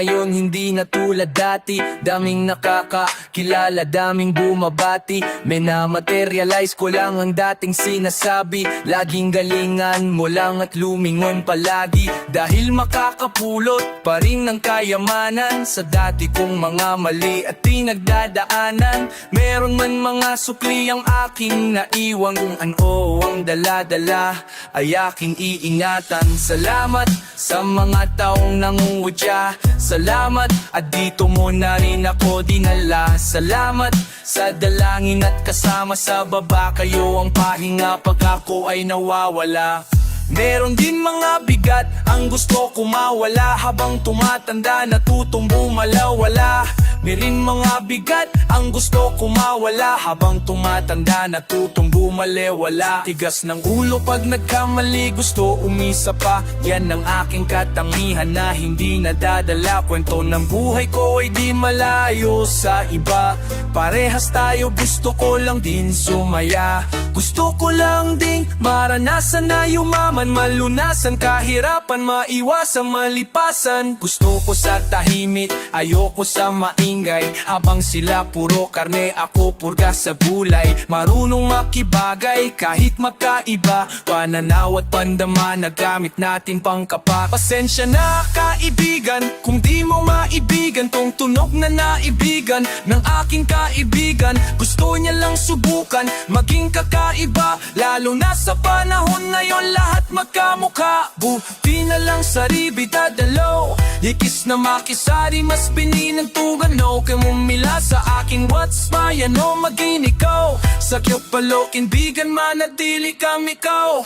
ngayon hindi na tulad dati. Daming nakakakilala, daming bumabati. May na-materialize ko lang ang dating sinasabi. Laging galingan mo lang at lumingon palagi, dahil makakapulot pa rin ng kayamanan sa dati kong mga mali at pinagdadaanan. Meron man mga sukli ang aking naiwan, kung ano ang dala-dala ay aking iingatan. Salamat sa mga taong nangungutya, salamat at dito mo na rin ako dinala. Salamat sa dalangin at kasama sa baba, kayo ang pahinga pag ako ay nawawala. Meron din mga bigat ang gusto ko mawala, habang tumatanda natutong bumalawala. Meron mga bigat ang gusto ko mawala, habang tumatanda natutong bumalewala. Tigas ng ulo pag nagkamali, gusto umisa pa. Yan ang aking katangihan na hindi nadadala. Kwento ng buhay ko ay di malayo sa iba. Parehas tayo, gusto ko lang din sumaya. Gusto ko lang ding maranasan na yumaman, malunasan kahirapan, maiwasan malipasan. Gusto ko sa tahimik, ayoko sa maingay. Habang sila puro karne, ako purga sa gulay. Marunong makibagay kahit magkaiba, pananaw at pandama na gamit natin pangkapa. Pasensya na kaibigan kung di mo maibigan tong tunog na naibigan ng aking kaibigan. Gusto niya lang subukan maging kakaiba, lalo na sa panahon ngayon lahat magkamukha. Buti na lang sa ribi dadalaw, ikis na makisari, mas pininantugan no. Kaya mumila sa aking what's my ano maging ikaw. Sa palokin bigan manatili kami ikaw.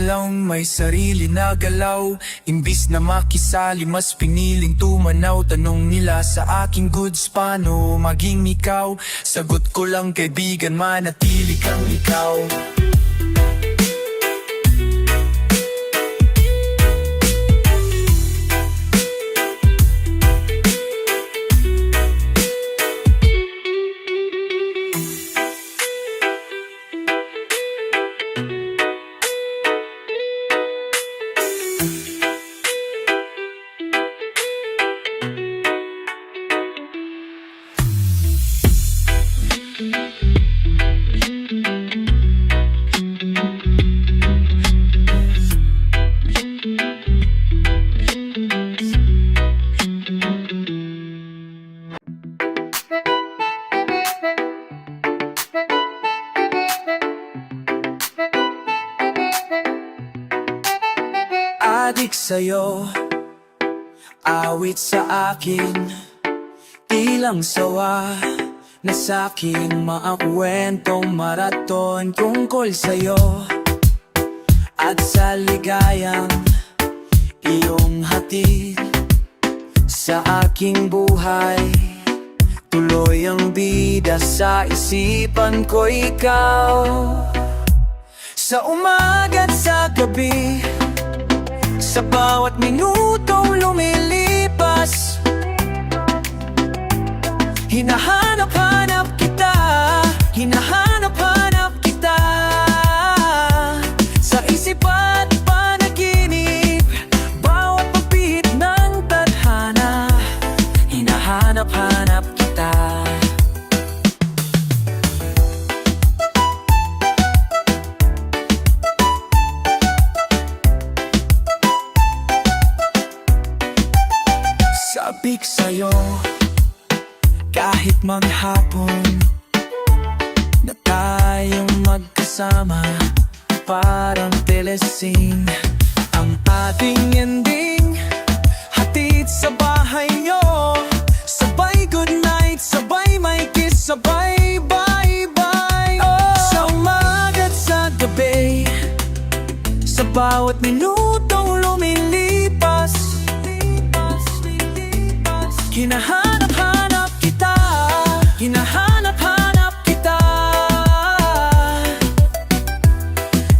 Lang may sarili na galaw, imbis na makisali mas piniling tumanaw. Tanong nila sa aking goods, paano maging ikaw? Sagot ko lang kaibigan, manatili kang ikaw. Adik sa'yo, awit sa akin, ilang sawa na sa'king mga kwentong maraton tungkol sa'yo at sa ligayang iyong hatid sa aking buhay. Tuloy ang bida sa isipan ko ikaw, sa umaga at sa gabi, sa bawat minutong lumilipas. Hinahanap-hanap kita, hinahanap-hanap kita, sa isip at panaginip, bawat pagpihit ng tadhana. Hinahanap-hanap kita. Sabik sa'yo, kahit maghapon na tayong magkasama, parang telesing ang ating ending. Hatid sa bahay nyo, sabay good night, sabay may kiss, sabay bye-bye. Sa umaga at sa gabi, sa bawat minutong lumilipas, hinahanap-hanap kita, hinahanap-hanap kita,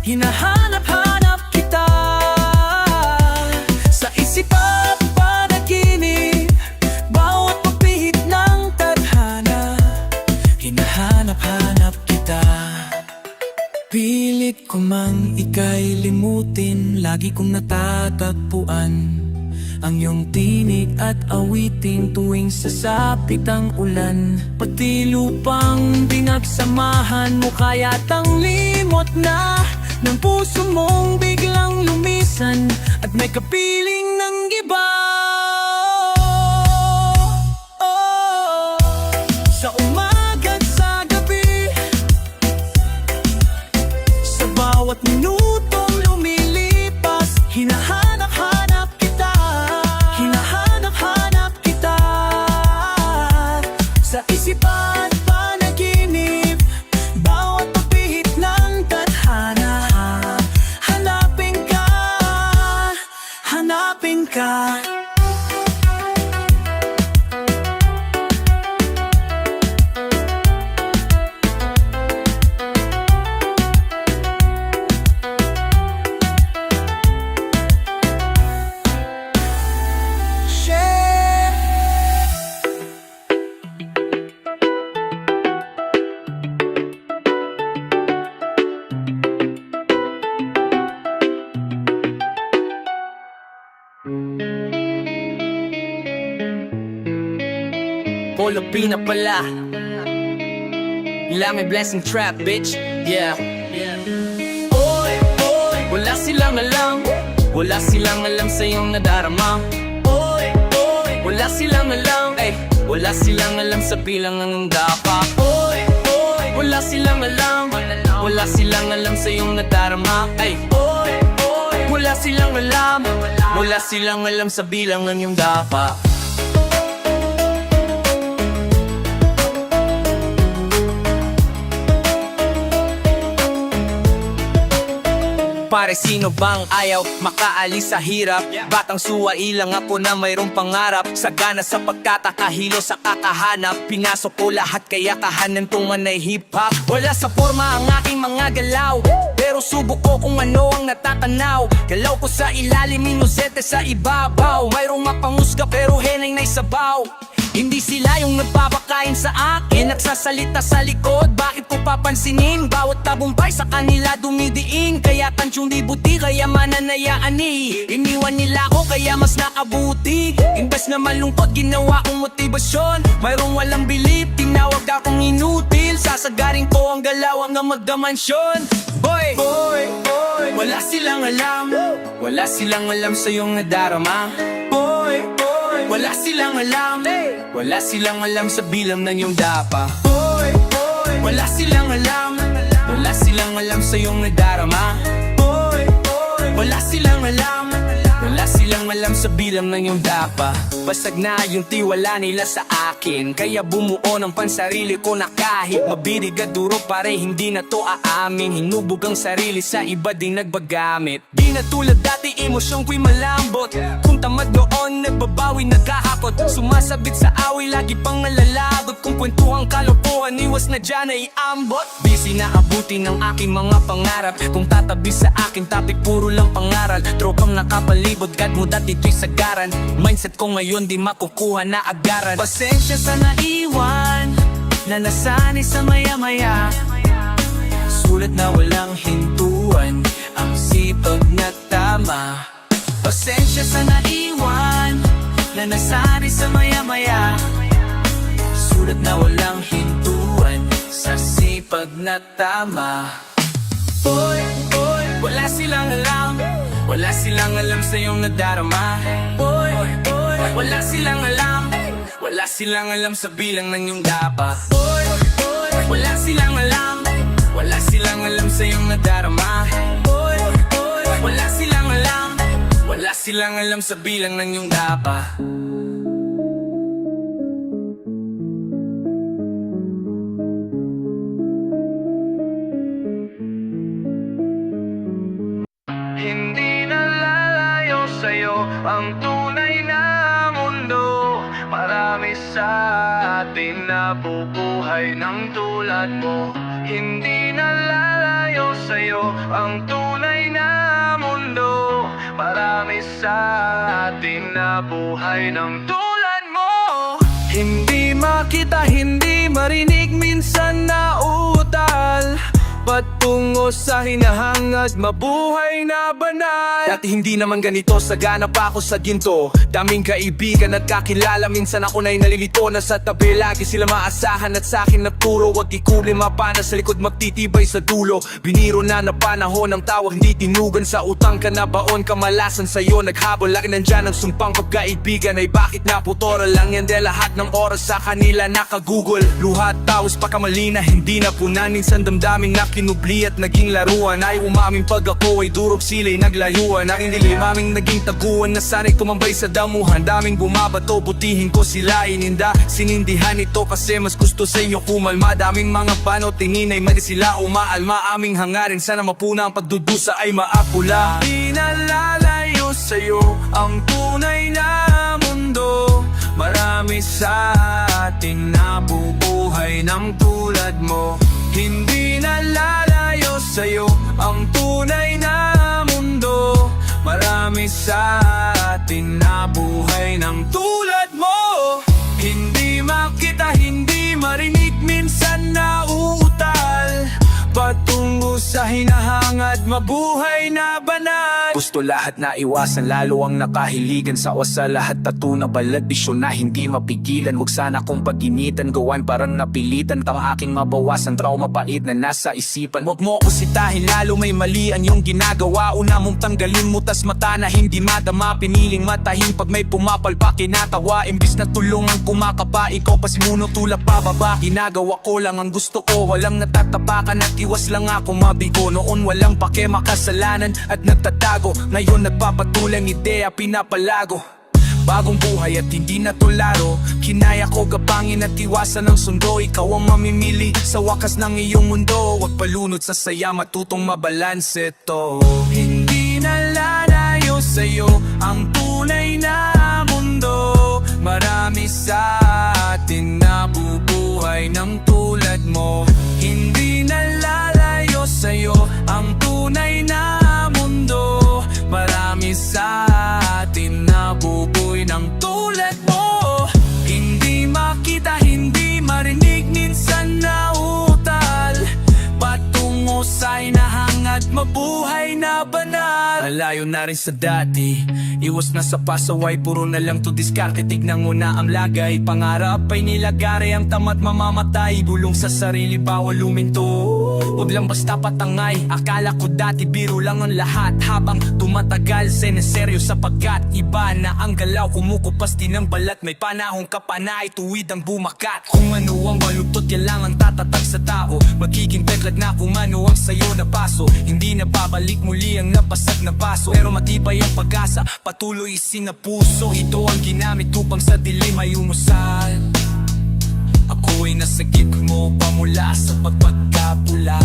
hinahanap-hanap kita, sa isip at panaginip, Lagi kong natatagpuan ang iyong tinig at awiting tuwing sasapit ang ulan. Pati lupang pinagsamahan mo kayatang limot na ng puso mong biglang lumisan at may kapiling ng iba. Sa umaga't sa gabi, sa bawat minutong lumilipas, hinahanap-hanap kita, hinahanap-hanap kita. Sa isipan panaginip, bawat pagpihit ng tadhana, hanapin ka, hanapin ka. Polopina pala. Lang may blessing trap, bitch. Yeah. Oy, oy, wala silang alam. Wala silang alam sa iyong nadarama. Oy, oy, wala silang alam. Ay, wala silang alam sa bilang ng dapa. Oy, oy, wala silang alam. Wala silang alam sa iyong nadarama. Ay, oy, oy, wala silang alam. Wala silang alam sa bilang ng iyong dapa. Pare, sino bang ayaw makaalis sa hirap? Batang suwai lang ako na mayroong pangarap. Sagana sa pagkatakahilo sa kakahanap. Pinasok ko lahat kaya kahanan tungan ay hip-hop. Wala sa forma ang aking mga galaw, pero subok ko kung ano ang natatanaw. Galaw ko sa ilalim, inosente sa ibabaw. Mayroong mapanghusga pero henay na isabaw. Hindi sila yung nagpapakain sa akin, nagsasalita sa likod, bakit ko papansinin? Bawat tabumpay sa kanila dumidiin, kaya tansyong di buti, kaya mananayaan eh. Iniwan nila ako kaya mas nakabuti. Imbes na malungkot, ginawa kong motibasyon. Mayroong walang bilib, tinawag akong inutil. Sasagarin ko ang galaw hanggang magdamansyon. Boy, boy, boy, wala silang alam. Wala silang alam sa iyong nadarama. Boy, boy, wala silang alam. Wala silang alam sa bilang ng iyong dapa. Boy, boy, wala silang alam. Wala silang alam sa iyong nadarama. Boy, boy, wala silang alam. Wala silang alam sa bilang ng iyong dapa. Basag na yung tiwala nila sa akin, kaya bumuo ng pansarili ko na kahit mabirig at duro pare hindi na to aamin. Hinubog ang sarili sa iba din nagbagamit. Di na tulad dati emosyong ko'y malambot. Kung tamad noon nagbabawi nagkahakot. Sumasabit sa away lagi pang nalalagot. Kung kwentuhang kalokohan iwas na dyan ay ambot. Di sinaabuti ng aking mga pangarap. Kung tatabi sa akin topic puro lang pangaral. Tropang nakapalibot God mo dati to'y sagaran. Mindset ko ngayon di makukuha na agaran. Pasensya sa naiwan, na nasanay sa maya-maya. Sulat na walang hintuan, ang sipag na tama. Pasensya sa naiwan, na nasanay sa maya-maya. Sulat na walang hintuan, sa sipag na tama. Boy, boy, wala silang alam. Wala silang alam sa iyong nadarama. Boy, boy, wala silang alam. Wala silang alam sa bilang ng iyong dapa. Boy, boy, wala silang alam. Wala silang alam sa iyong nadarama. Boy, boy, wala silang alam. Wala silang alam sa bilang ng iyong dapa. Hindi na lalayo sa'yo ang tunay na mundo. Marami sa atin na bubuhay ng tulad mo. Hindi na lalayo sa'yo ang tunay na mundo. Marami sa atin na buhay ng tulad mo. Hindi makita, hindi marinig, minsan na utal. patungo sa hinahangad, mabuhay na banal. Dati hindi naman ganito, sagana pa ako sa ginto. Daming kaibigan at kakilala, minsan ako na'y nalilito. Nasa tabi, lagi sila maasahan at sa'kin nagturo. Huwag ikulim mapana sa likod, magtitibay sa dulo. Biniro na panahon ng tawag, hindi tinugan. Sa utang ka na baon, kamalasan sa'yo naghabol. Lagi nandyan ang sumpang pagkaibigan ay bakit naputora lang yan. De lahat ng oras sa kanila nakagugol. Luhat, taos, pakamali na hindi na punan. Minsan damdamin na kinubli at naging laruan. Ay umaming pag ako ay durog sila'y naglayuan. Aking dilim aming naging taguan, na sana'y tumambay sa damuhan. Daming bumabato, butihin ko sila ininda. Sinindihan ito kasi mas gusto sa inyo kumalma. Daming mga pano, tingin ay mali sila umaalma. Aming hangarin, sana mapuna ang pagdudusa ay maapula. Di nalalayo sa'yo ang tunay na mundo. Marami sa ating nabubuhay ng tulad mo. Hindi nalalayo sa'yo ang tunay na mundo. Marami sa atin nabuhay ng tulad mo. Hindi makita, hindi marinig, minsan nauutal. Patungo sa hinahangad, mabuhay na banal. Gusto lahat na iwasan, lalo ang nakahiligan. Sa sa lahat tattoo na balad, bisyon na hindi mapigilan. Huwag sana kong paginitan, gawan parang napilitan. Tang aking mabawasan, trauma pait na nasa isipan. Huwag mo ko sitahin, lalo may mali ang iyong ginagawa. Una mong tanggalin mo, tas mata na hindi madama. Piniling matahin pag may pumapalpak, kinatawa. Imbis na tulungan kumakapa, ikaw pa simuno tulak pababa. Ginagawa ko lang ang gusto ko, walang natatapakan at iwas lang ako mabigo. Noon walang pake, makasalanan at nagtatago. Ngayon nagpapatulang ideya, pinapalago. Bagong buhay at hindi na to laro. Kinaya ko gabangin at iwasan ng sundo. Ikaw ang mamimili sa wakas ng iyong mundo. Huwag palunod sa saya, matutong mabalanse to. Hindi nalalayo sa'yo ang tunay na mundo. Marami sa atin nabubuhay ng tulad mo. Hindi nalalayo sa'yo ang tunay na mundo. Marami sa atin nabubuhay ng tulad mo. Hindi makita, hindi marinig, minsan nauutal. Patungo sa hinahangad, mabuhay na banal. Malayo na rin sa dati, iwas na sa pasaway, puro na lang to diskarte. Tignan mo na ang lagay, pangarap ay nilagare. Ang tamat mamamatay, bulong sa sarili bawal luminto. Huwag lang basta patangay, akala ko dati biro lang ang lahat. Habang tumatagal, seneseryo sapagkat iba na ang galaw, kumukupas din ang balat. May panahong kapanay, tuwid ang bumakat. Kung ano ang malugtot, yan lang ang tatatag sa tao. Magiging peglad na kung ano ang sayo na paso. Hindi na babalik muli ang napasag na paso. Pero matibay ang pag-asa, patuloy sinapuso. Ito ang ginamit upang sa dilim ay umusal. Ako ay nasagip mo pamula sa pagpagkapula.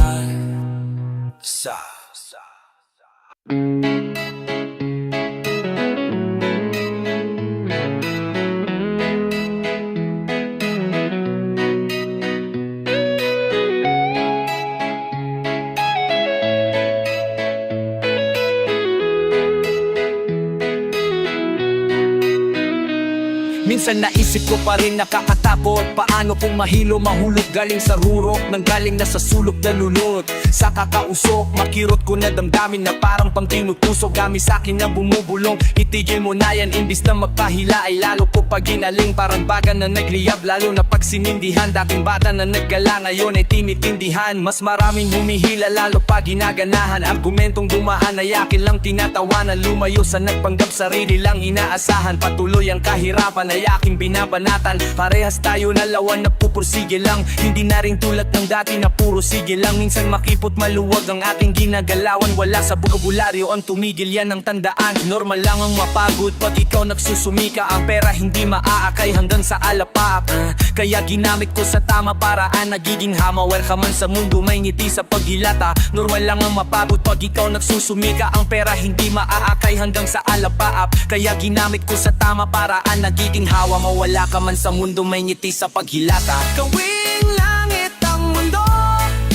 Minsan naisip ko pa rin nakakatakot. Paano kung mahilo, mahulog galing sa rurok, nang galing na sa sulok na lunod. Sa kakausok, makirot ko na damdamin na parang pang tinutusok. Gami sa'kin na bumubulong, itigil mo na yan. Imbis na magpahila ay lalo ko pag ginaling. Parang baga na nagliyab, lalo na pag sinindihan. Dating bata na naggala, ngayon ay tinitindihan. Mas maraming humihila, lalo pag ginaganahan. Argumentong dumaan ay akin lang tinatawanan. Lumayo sa nagpanggap, sarili lang inaasahan. Patuloy ang kahirapan ay aking binabanatan. Parehas tayo na lawan na pupursige lang. Hindi na rin tulad ng dati na puro sige lang. Minsan makipot maluwag ang ating ginagalawan. Wala sa bokabularyo ang tumigil, yan ang tandaan. Normal lang ang mapagod pag ikaw nagsusumika. Ang pera hindi maaakay hanggang sa alapaap. Kaya ginamit ko sa tama paraan. Nagiging hamawar ka man sa mundo, may ngiti sa paghilata. Normal lang ang mapagod pag ikaw nagsusumika. Ang pera hindi maaakay hanggang sa alapaap. Kaya ginamit ko sa tama paraan. Nagiging hawa, mawala ka man sa mundo, may ngiti sa paghilata. Gawing langit ang mundo,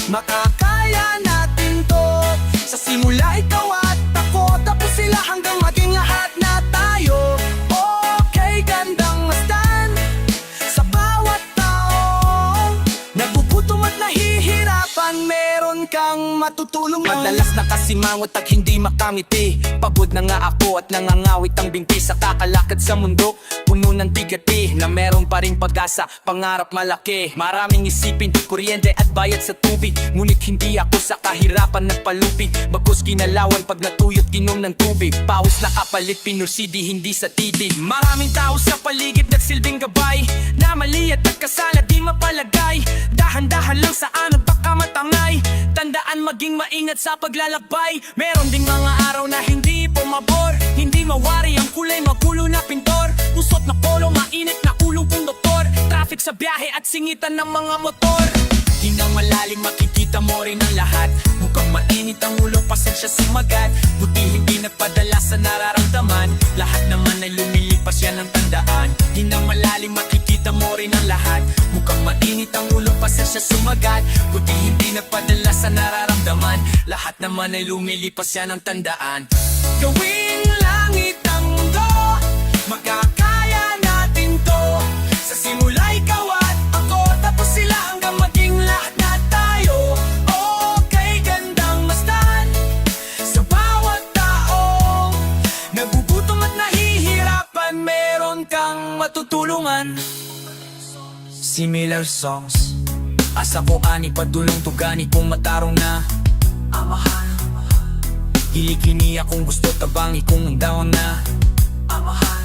makakaya natin to. Sa simula ikaw at ako, tapos sila hanggang maging lahat na tayo. Okay, gandang masdan sa bawat tao. Nagugutom at nahihirapan, meron ka kang matutulungan. Madalas nakasimangot at hindi makamiti. Pagod na nga ako at nangangawit ang binti sa kakalakad sa mundo puno ng bigati na meron pa ring pag-asa, pangarap malaki. Maraming isipin, kuryente at bayad sa tubig. Ngunit hindi ako sa kahirapan nagpalupi. Bagkus kinalawan pag natuyot ginom ng tubig. Pawis na kapalit, pinursidi hindi sa titig. Maraming tao sa paligid nagsilbing gabay, na mali at nagkasala di mapalagay. Dahan-dahan lang sa ano baka matangay. Tandaan maging maingat sa paglalakbay. Meron ding mga araw na hindi pumabor, hindi mawari ang kulay magulo na pintor. Usot na polo, mainit na ulong konduktor. Traffic sa biyahe at singitan ng mga motor. Di nang malalim makikita mo rin ang lahat. Mukhang mainit ang ulo, pasensya sumagat. Buti hindi nagpadala sa nararamdaman. Lahat naman ay lumilipas, yan ang tandaan. Di nang malalim makikita mo rin ang lahat. Mukhang mainit ang ulo, pasensya sumagat. Buti hindi nagpadala sa nararamdaman. Lahat naman ay lumilipas, yan ang tandaan. Gawing langit ang mundo, magkakaya natin to. Sa simula ikaw at ako, tapos sila hanggang maging lahat na tayo. Okay, gandang masdan sa bawat taong nagugutom at nahihirapan, meron kang matutulungan. Similar songs, asa ko ani padulong tugani kung matarong na amahan. Hilikini akong gusto tabangi kung down na amahan.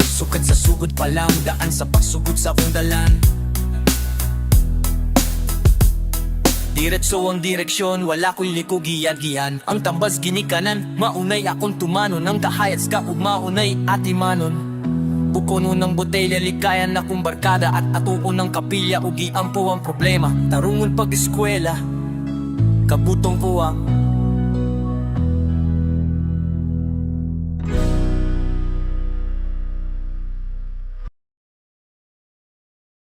Sukad sa sugod pa lang, daan sa pagsugod sa akong dalan. Diretso ang direksyon, wala ko'y likugiyan-giyan. Ang tambas ginikanan, maunay akong tumano. Nang dahayats ka ug maunay atimanon. Bukono ng botelya, likayan akong barkada. At atuon ng kapilya, ug iampo ang problema. Tarungon pag-eskwela, kabutong ko ang